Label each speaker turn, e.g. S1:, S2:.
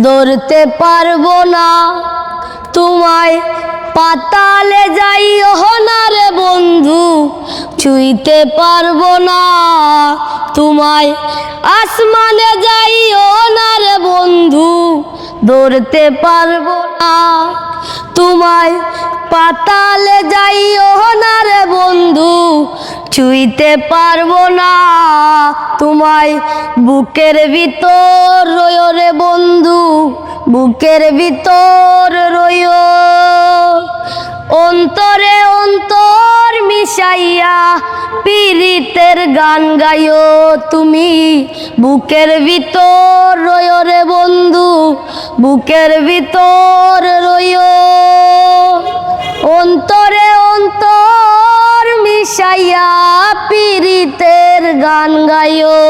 S1: ধরতে পারবো না তোমায়, পাতালে যাইও না রে বন্ধু, ছুঁইতে পারবো না তোমায়, আসমানে যাইও না রে বন্ধু, ধরতে পারবো না তোমায়, পাতালে যাইও না রে বন্ধু, ছুঁইতে পারবো না তোমায়। বুকের ভিতর রইও রে বন্ধু, বুকের ভিতর রইও, অন্তরে অন্তর মিশাইয়া পীড়িতের গান গাইও তুমি। বুকের ভিতর রইও রে বন্ধু, বুকের ভিতর রইও, অন্তরে অন্তর মিশাইয়া পীড়িতের গান গাইও।